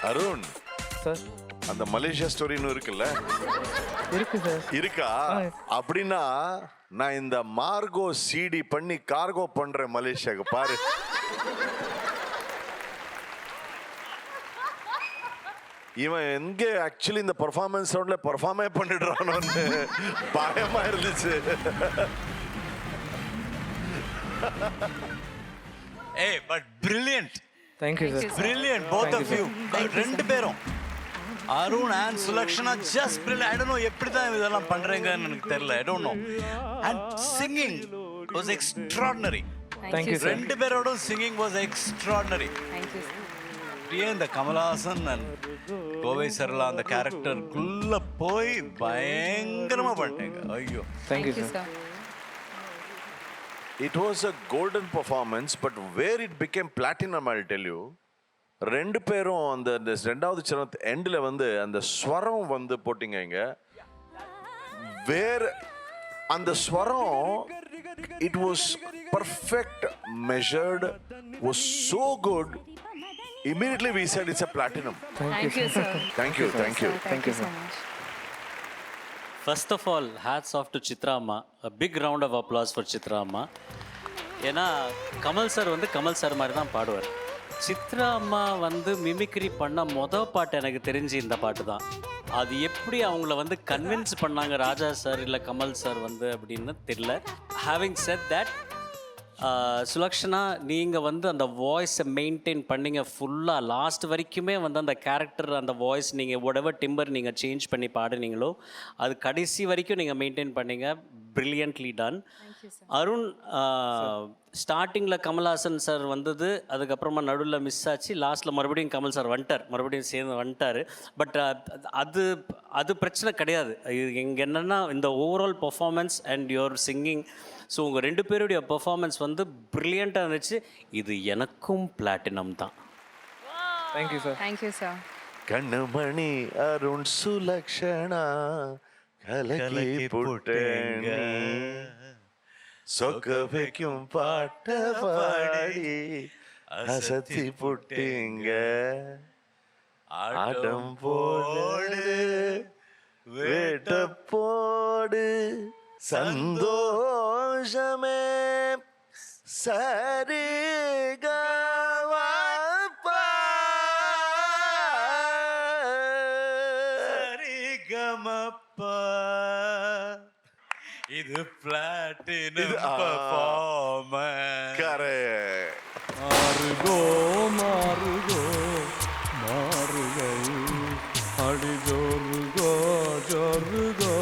Arun, sir அந்த Malaysia ஸ்டோரின்னு இருக்குல்ல? இருக்கு சார். இருக்கா? அப்படின்னா நான் இந்த மார்கோ சிடி பண்ணி கார்கோ பண்றேன் மலேசியாக்கு, பாரு. இவன் எங்க ஆக்சுவலி இந்த பெர்ஃபார்மன்ஸ் ரவுண்ட்ல பெர்ஃபார்மே பண்ணிடுறானோன்னு பயமா இருந்துச்சு. ஏய் but brilliant. Thank you sir. Brilliant, both of you. ரெண்டு பேரும் Arun and Sulakshana just brilliant. I don't know எப்படி தான் இதெல்லாம் பண்றீங்கன்னு எனக்கு தெரியல. I don't know. And singing was extraordinary. Thank you sir. ரெண்டு பேரோட singing was extraordinary. Thank you, sir. அப்படியே இந்த கமலஹாசன் அண்ட் கோவை சரளா அந்த கேரக்டருக்குள்ள போய் பயங்கரமா பண்ணிட்டீங்க. ஐயோ. Thank you sir. It was a golden performance, but where it became platinum, I'll tell you. ரெண்டு பேரும் அந்த ரெண்டாவது சரணத்து எண்டில் வந்து அந்த ஸ்வரம் வந்து போட்டிங்க இங்க. வேற அந்த ஸ்வரம் it was perfect, measured, was so good. Immediately we said it's a platinum. Thank you, sir. Thank you, thank you. Thank you so much. First of all, hats off to Chitra Amma. A big round of applause for Chitra Amma. ஏன்னா Kamal sir வந்து Kamal sir மாதிரி தான் பாடுவார். சித்ரா அம்மா வந்து mimicry பண்ண பாட்டு எனக்கு தெரிஞ்சு இந்த பாட்டு தான். அது எப்படி அவங்கள வந்து கன்வின்ஸ் பண்ணாங்க ராஜா சார் இல்லை கமல் சார் வந்து அப்படின்னு தெரியல. ஹேவிங் செட் தட், சுலக்ஷனா நீங்கள் வந்து அந்த வாய்ஸை மெயின்டைன் பண்ணிங்க ஃபுல்லாக லாஸ்ட் வரைக்குமே வந்து அந்த கேரக்டர் அந்த வாய்ஸ் நீங்கள் whatever டிம்பர் நீங்கள் சேஞ்ச் பண்ணி பாடுனீங்களோ அது கடைசி வரைக்கும் நீங்கள் மெயின்டைன் பண்ணீங்க. Brilliantly ton. அருண், ஸ்டார்டிங்கில் கமல்ஹாசன் சார் வந்தது, அதுக்கப்புறமா நடுவில் மிஸ் ஆச்சு, லாஸ்ட்டில் மறுபடியும் கமல் சார் வந்துட்டார், மறுபடியும் சேர்ந்து வந்துட்டார். பட் அது அது பிரச்சனை கிடையாது. இங்கே என்னென்னா இந்த overall performance and your singing, so உங்கள் ரெண்டு பேருடைய பர்ஃபார்மன்ஸ் வந்து ப்ரில்லியண்ட்டாக இருந்துச்சு. இது எனக்கும் பிளாட்டினம் தான். Thank you sir. Thank you, sir. கண்ணுமணி அருண் சுலக்ஷனா கலக்கி புட்டேங்க, சொக்க வைக்கும் பாட்ட பாடி அசத்தி புட்டீங்க, ஆட்டம் போடு வேட்ட போடு சந்தோஷமே சரி இது பிளாட்டினம் பெர்ஃபார்மன்ஸ். கரெக்ட். மாறுகோ மாறுகோ மாறுகை அடி ஜோருகோ ஜோருகோ